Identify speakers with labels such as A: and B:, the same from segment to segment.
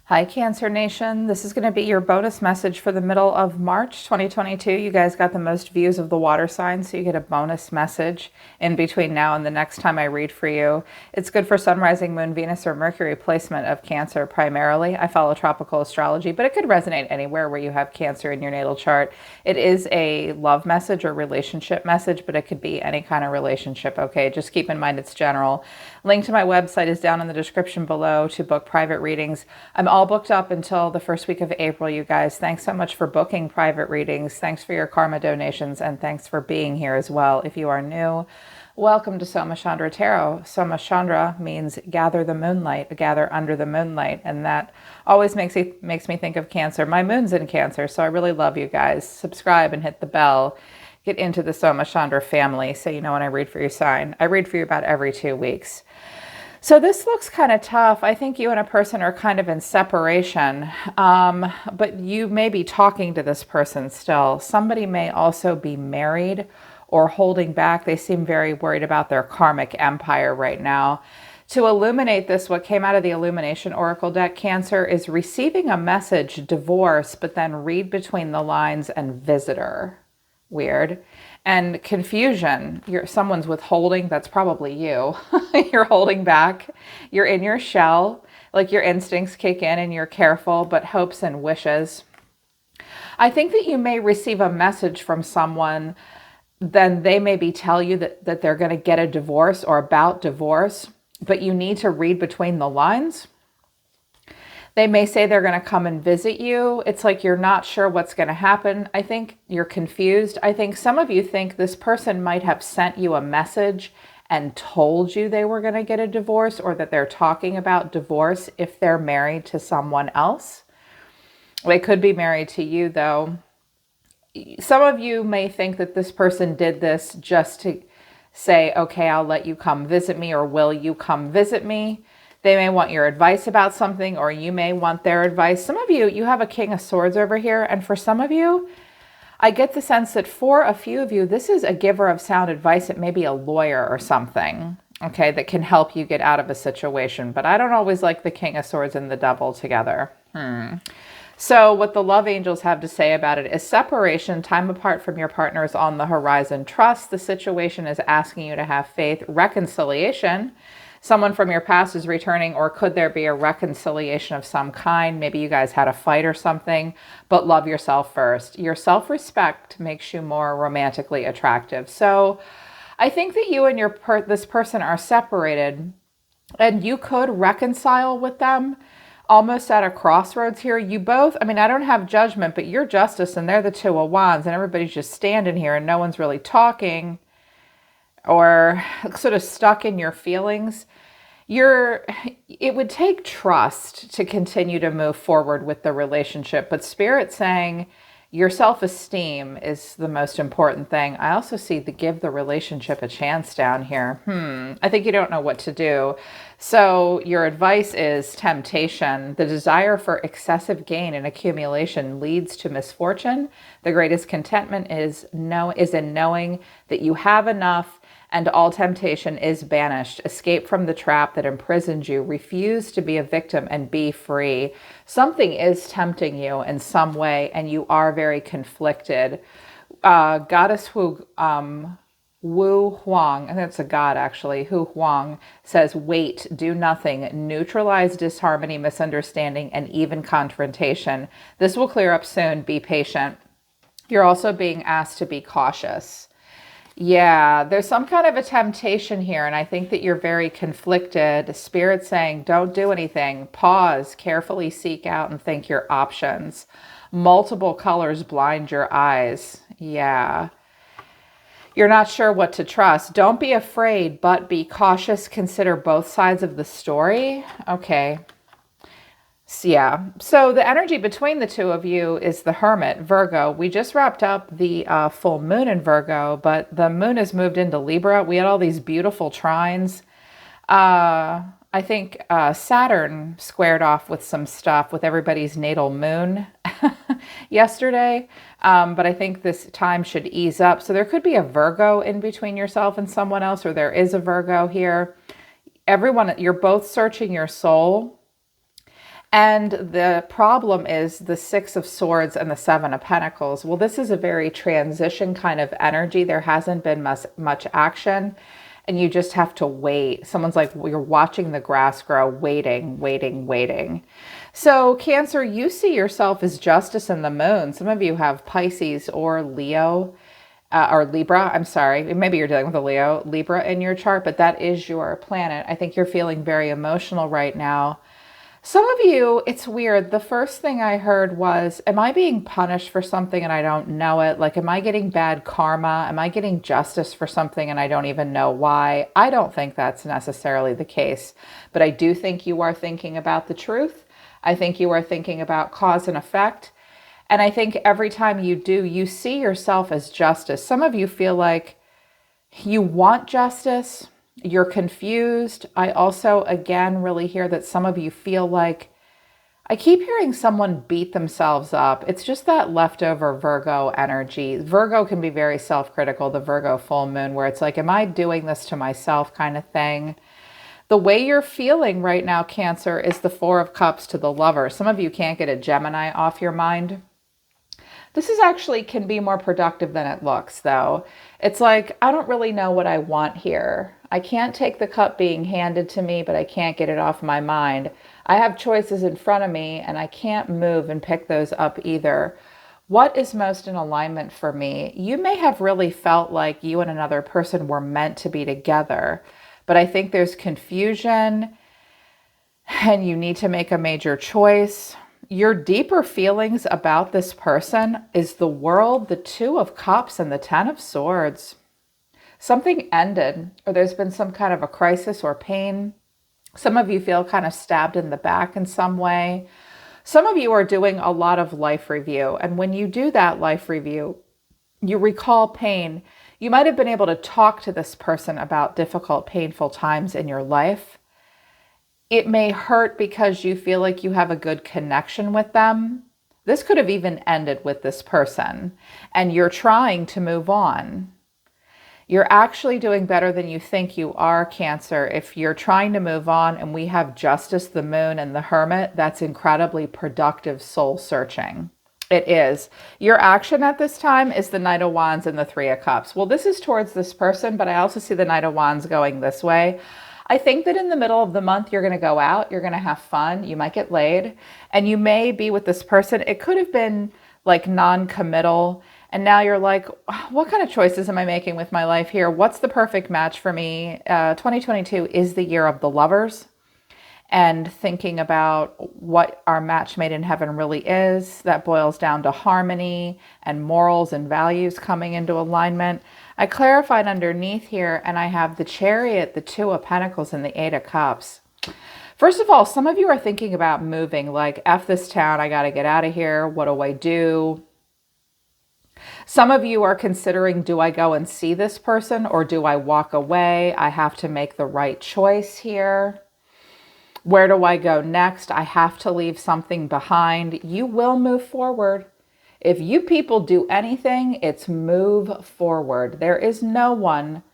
A: Hi, Cancer Nation. This is going to be your bonus message for the middle of March 2022. You guys got the most views of the water sign, so you get a bonus message in between now and the next time I read for you. It's good for Sun, Rising, Moon, Venus, or Mercury placement of Cancer primarily. I follow tropical astrology, but it could resonate anywhere where you have Cancer in your natal chart. It is a love message or relationship message, but it could be any kind of relationship, okay? Just keep in mind it's general. Link to my website is down in the description below to book private readings. I'm all booked up until the first week of April, you guys. Thanks so much for booking private readings. Thanks for your karma donations, and thanks for being here as well. If you are new, welcome to SOMA CHANDRA Tarot. SOMA CHANDRA means gather the moonlight, gather under the moonlight, and that always makes me think of Cancer. My moon's in Cancer, so I really love you guys. Subscribe and hit the bell. Get into the SOMA CHANDRA family so you know when I read for your sign. I read for you about every 2 weeks. So this looks kind of tough. I think you and a person are kind of in separation, but you may be talking to this person still. Somebody may also be married or holding back. They seem very worried about their karmic empire right now. To illuminate this, what came out of the Illumination Oracle deck, Cancer, is receiving a message, divorce, but then read between the lines and visitor. Weird. And confusion. Someone's withholding. That's probably you. You're holding back. You're in your shell. Like your instincts kick in and you're careful, but hopes and wishes. I think that you may receive a message from someone. Then they maybe tell you that they're going to get a divorce or about divorce, but you need to read between the lines. They may say they're going to come and visit you. It's like you're not sure what's going to happen. I think you're confused. I think some of you think this person might have sent you a message and told you they were going to get a divorce, or that they're talking about divorce if they're married to someone else. They could be married to you, though. Some of you may think that this person did this just to say, okay, I'll let you come visit me, or will you come visit me? They may want your advice about something, or you may want their advice. Some of you, you have a King of Swords over here. And for some of you, I get the sense that for a few of you, this is a giver of sound advice. It may be a lawyer or something, okay, that can help you get out of a situation. But I don't always like the King of Swords and the Devil together. So what the love angels have to say about it is separation, time apart from your partner is on the horizon. Trust, the situation is asking you to have faith. Reconciliation, someone from your past is returning, or could there be a reconciliation of some kind? Maybe you guys had a fight or something, but love yourself first. Your self-respect makes you more romantically attractive. So I think that you and this person are separated, and you could reconcile with them almost at a crossroads here. You both, I mean, I don't have judgment, but you're Justice and they're the Two of Wands, and everybody's just standing here and no one's really talking, or sort of stuck in your feelings. It would take trust to continue to move forward with the relationship, but Spirit's saying your self-esteem is the most important thing. I also see the give the relationship a chance down here. I think you don't know what to do. So your advice is temptation. The desire for excessive gain and accumulation leads to misfortune. The greatest contentment is in knowing that you have enough, and all temptation is banished. Escape from the trap that imprisons you. Refuse to be a victim and be free. Something is tempting you in some way, and you are very conflicted. Goddess Wu Huang, and that's a god actually, Hu Huang, says wait, do nothing, neutralize disharmony, misunderstanding, and even confrontation. This will clear up soon. Be patient. You're also being asked to be cautious. Yeah, there's some kind of a temptation here, and I think that you're very conflicted. Spirit's saying, don't do anything. Pause, carefully seek out and think your options. Multiple colors blind your eyes. Yeah. You're not sure what to trust. Don't be afraid, but be cautious. Consider both sides of the story. Okay. So, yeah, so the energy between the two of you is the Hermit, Virgo. We just wrapped up the full moon in Virgo, but the moon has moved into Libra. We had all these beautiful trines. I think Saturn squared off with some stuff with everybody's natal moon yesterday, but I think this time should ease up. So there could be a Virgo in between yourself and someone else, or there is a Virgo here. Everyone, you're both searching your soul. And the problem is the Six of Swords and the Seven of Pentacles. Well, this is a very transition kind of energy. There hasn't been much action, and you just have to wait. Someone's like, well, you're watching the grass grow, waiting, waiting, waiting. So Cancer, you see yourself as justice in the moon. Some of you have Pisces or Leo, or Libra, I'm sorry. Maybe you're dealing with a Leo, Libra in your chart, but that is your planet. I think you're feeling very emotional right now. Some of you, it's weird. The first thing I heard was, am I being punished for something and I don't know it? Like, am I getting bad karma? Am I getting justice for something and I don't even know why? I don't think that's necessarily the case, but I do think you are thinking about the truth. I think you are thinking about cause and effect. And I think every time you do, you see yourself as justice. Some of you feel like you want justice. You're confused. I also, again, really hear that some of you feel like, I keep hearing someone beat themselves up. It's just that leftover Virgo energy. Virgo can be very self-critical, the Virgo full moon, where it's like, am I doing this to myself kind of thing? The way you're feeling right now, Cancer, is the Four of Cups to the Lover. Some of you can't get a Gemini off your mind. This is actually can be more productive than it looks, though. It's like, I don't really know what I want here. I can't take the cup being handed to me, but I can't get it off my mind. I have choices in front of me, and I can't move and pick those up either. What is most in alignment for me? You may have really felt like you and another person were meant to be together, but I think there's confusion, and you need to make a major choice. Your deeper feelings about this person is the World, the Two of Cups, and the Ten of Swords. Something ended, or there's been some kind of a crisis or pain. Some of you feel kind of stabbed in the back in some way. Some of you are doing a lot of life review. And when you do that life review, you recall pain. You might have been able to talk to this person about difficult, painful times in your life. It may hurt because you feel like you have a good connection with them. This could have even ended with this person, and you're trying to move on. You're actually doing better than you think you are, Cancer. If you're trying to move on and we have Justice, the Moon, and the Hermit, that's incredibly productive soul searching. It is. Your action at this time is the Knight of Wands and the Three of Cups. Well, this is towards this person, but I also see the Knight of Wands going this way. I think that in the middle of the month, you're going to go out, you're going to have fun, you might get laid, and you may be with this person. It could have been like non-committal, and now you're like, what kind of choices am I making with my life here? What's the perfect match for me? 2022 is the year of the lovers, and thinking about what our match made in heaven really is. That boils down to harmony and morals and values coming into alignment. I clarified underneath here, and I have the Chariot, the Two of Pentacles, and the Eight of Cups. First of all, some of you are thinking about moving, like, F this town, I got to get out of here. What do I do? Some of you are considering, do I go and see this person or do I walk away? I have to make the right choice here. Where do I go next? I have to leave something behind. You will move forward. If you people do anything, it's move forward. There is no one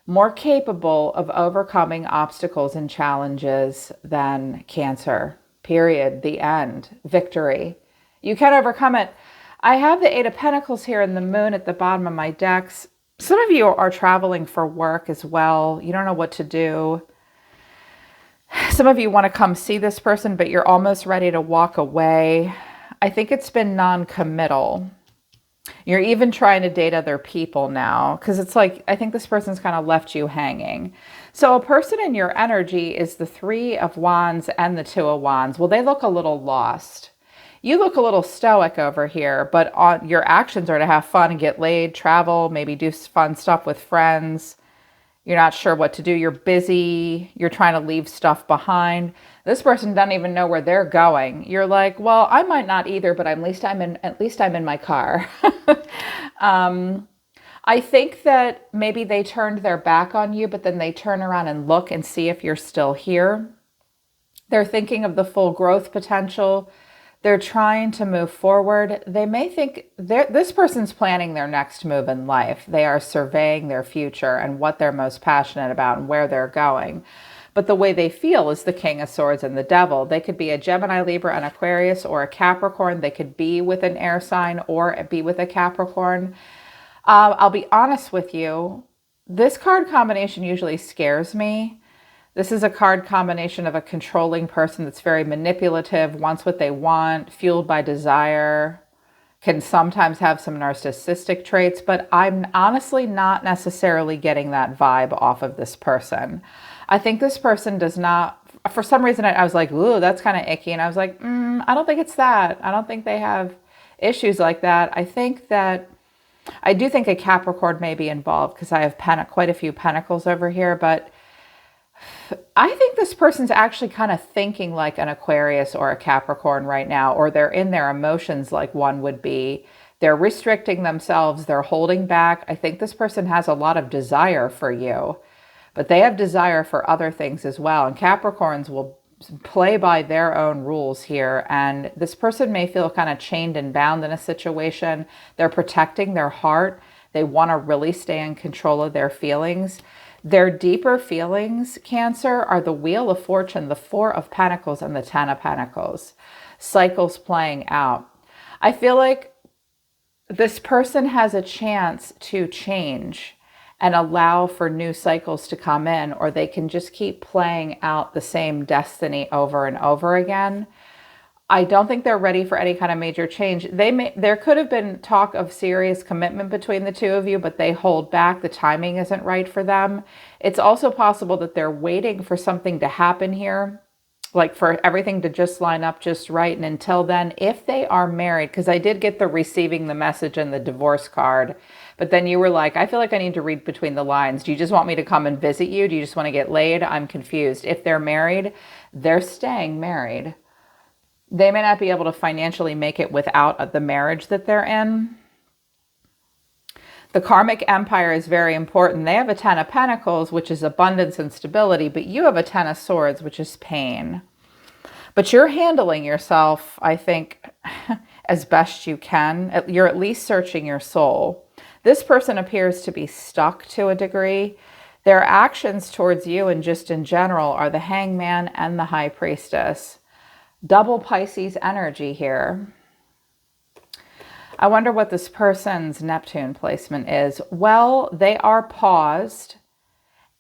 A: more capable of overcoming obstacles and challenges than Cancer. Period. The end. Victory. You can overcome it. I have the Eight of Pentacles here and the Moon at the bottom of my decks. Some of you are traveling for work as well. You don't know what to do. Some of you want to come see this person, but you're almost ready to walk away. I think it's been non-committal. You're even trying to date other people now, because it's like, I think this person's kind of left you hanging. So a person in your energy is the Three of Wands and the Two of Wands. Well, they look a little lost. You look a little stoic over here, but your actions are to have fun and get laid, travel, maybe do fun stuff with friends. You're not sure what to do. You're busy. You're trying to leave stuff behind. This person doesn't even know where they're going. You're like, well, I might not either, but at least I'm in my car. I think that maybe they turned their back on you, but then they turn around and look and see if you're still here. They're thinking of the full growth potential. They're trying to move forward. They may think this person's planning their next move in life. They are surveying their future and what they're most passionate about and where they're going. but the way they feel is the King of Swords and the Devil. They could be a Gemini, Libra, and Aquarius, or a Capricorn. They could be with an air sign or be with a Capricorn. I'll be honest with you. This card combination usually scares me. This is a card combination of a controlling person that's very manipulative, wants what they want, fueled by desire, can sometimes have some narcissistic traits, but I'm honestly not necessarily getting that vibe off of this person. I think this person does not, for some reason, I was like, ooh, that's kind of icky. And I was like, I don't think it's that. I don't think they have issues like that. I do think a Capricorn may be involved because I have quite a few pentacles over here, but I think this person's actually kind of thinking like an Aquarius or a Capricorn right now, or they're in their emotions like one would be. They're restricting themselves. They're holding back. I think this person has a lot of desire for you, but they have desire for other things as well. And Capricorns will play by their own rules here. And this person may feel kind of chained and bound in a situation. They're protecting their heart. They want to really stay in control of their feelings. Their deeper feelings, Cancer, are the Wheel of Fortune, the Four of Pentacles, and the Ten of Pentacles. Cycles playing out. I feel like this person has a chance to change and allow for new cycles to come in, or they can just keep playing out the same destiny over and over again. I don't think they're ready for any kind of major change. There could have been talk of serious commitment between the two of you, but they hold back. The timing isn't right for them. It's also possible that they're waiting for something to happen here, like for everything to just line up just right. And until then, if they are married, because I did get the receiving the message and the divorce card, but then you were like, I feel like I need to read between the lines. Do you just want me to come and visit you? Do you just want to get laid? I'm confused. If they're married, they're staying married. They may not be able to financially make it without the marriage that they're in. The karmic empire is very important. They have a Ten of Pentacles, which is abundance and stability, but you have a Ten of Swords, which is pain. But you're handling yourself, I think, as best you can. You're at least searching your soul. This person appears to be stuck to a degree. Their actions towards you and just in general are the Hangman and the High Priestess. Double Pisces energy here. I wonder what this person's Neptune placement is. Well, they are paused,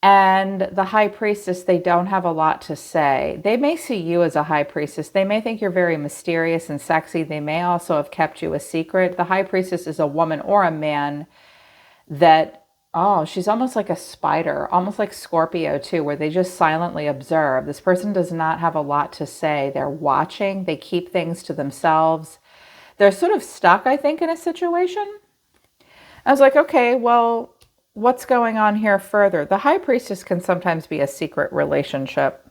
A: and the High Priestess, they don't have a lot to say. They may see you as a High Priestess. They may think you're very mysterious and sexy. They may also have kept you a secret. The High Priestess is a woman or a man that, oh, she's almost like a spider, almost like Scorpio too, where they just silently observe. This person does not have a lot to say. They're watching. They keep things to themselves. They're sort of stuck, I think, in a situation. I was like, okay, well, what's going on here further? The High Priestess can sometimes be a secret relationship.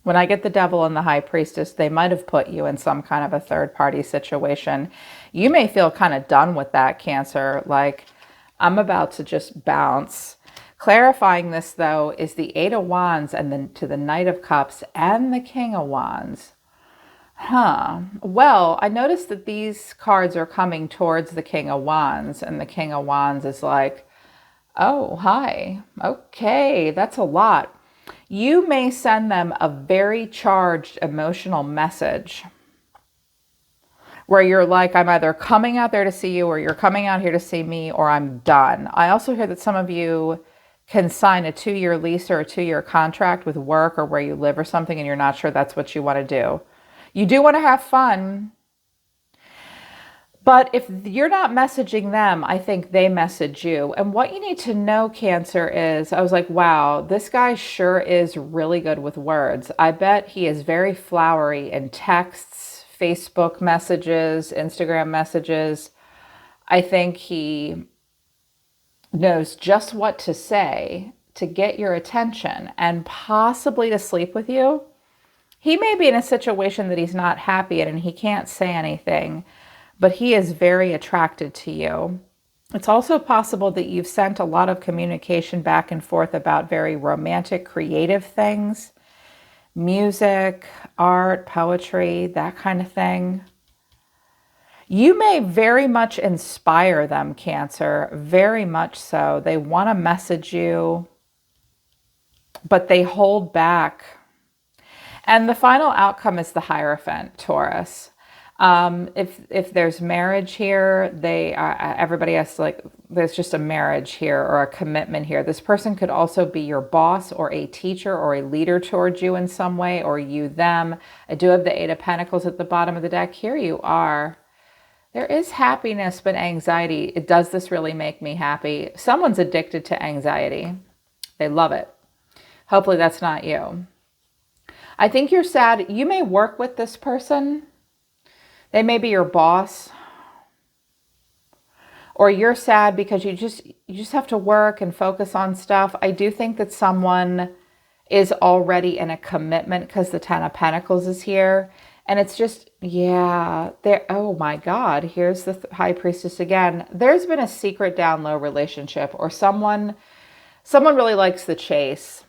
A: When I get the Devil and the High Priestess, they might have put you in some kind of a third-party situation. You may feel kind of done with that, Cancer, like, I'm about to just bounce. Clarifying this, though, is the Eight of Wands and then to the Knight of Cups and the King of Wands. Well, I noticed that these cards are coming towards the King of Wands, and the King of Wands is like, oh, hi. Okay, that's a lot. You may send them a very charged emotional message where you're like, I'm either coming out there to see you, or you're coming out here to see me, or I'm done. I also hear that some of you can sign a 2-year lease or a 2-year contract with work or where you live or something, and you're not sure that's what you want to do. You do want to have fun, but if you're not messaging them, I think they message you. And what you need to know, Cancer, is, I was like, wow, this guy sure is really good with words. I bet he is very flowery in texts, Facebook messages, Instagram messages. I think he knows just what to say to get your attention and possibly to sleep with you. He may be in a situation that he's not happy in and he can't say anything, but he is very attracted to you. It's also possible that you've sent a lot of communication back and forth about very romantic, creative things, music, art, poetry, that kind of thing. You may very much inspire them, Cancer, very much so. They want to message you. but they hold back. And the final outcome is the Hierophant, Taurus. If there's marriage here, everybody has to, like, there's just a marriage here or a commitment here. This person could also be your boss or a teacher or a leader towards you in some way, or you them. I do have the Eight of Pentacles at the bottom of the deck. Here you are. There is happiness, but anxiety. Does this really make me happy? Someone's addicted to anxiety. They love it. Hopefully that's not you. I think you're sad. You may work with this person. They may be your boss. Or you're sad because you just have to work and focus on stuff. I do think that someone is already in a commitment because the Ten of Pentacles is here. And it's just, yeah, there. Oh my God, here's the High Priestess again. There's been a secret down low relationship, or someone really likes the chase.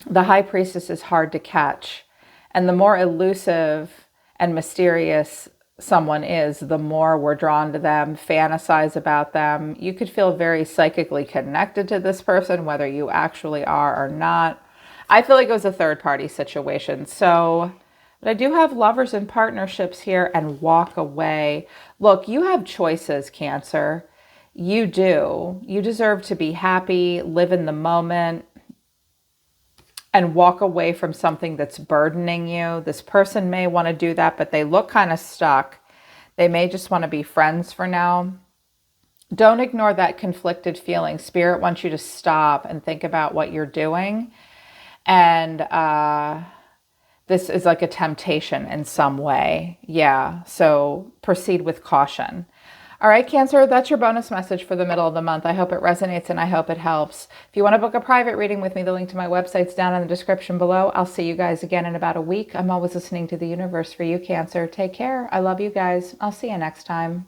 A: The High Priestess is hard to catch. And the more elusive and mysterious someone is, the more we're drawn to them, fantasize about them. You could feel very psychically connected to this person, whether you actually are or not. I feel like it was a third-party situation. So, but I do have lovers and partnerships here, and walk away. Look, you have choices, Cancer. You do. You deserve to be happy, live in the moment, and walk away from something that's burdening you. This person may want to do that, but they look kind of stuck. They may just want to be friends for now. Don't ignore that conflicted feeling. Spirit wants you to stop and think about what you're doing. And this is like a temptation in some way. Yeah, so proceed with caution. All right, Cancer, that's your bonus message for the middle of the month. I hope it resonates and I hope it helps. If you want to book a private reading with me, the link to my website's down in the description below. I'll see you guys again in about a week. I'm always listening to the universe for you, Cancer. Take care. I love you guys. I'll see you next time.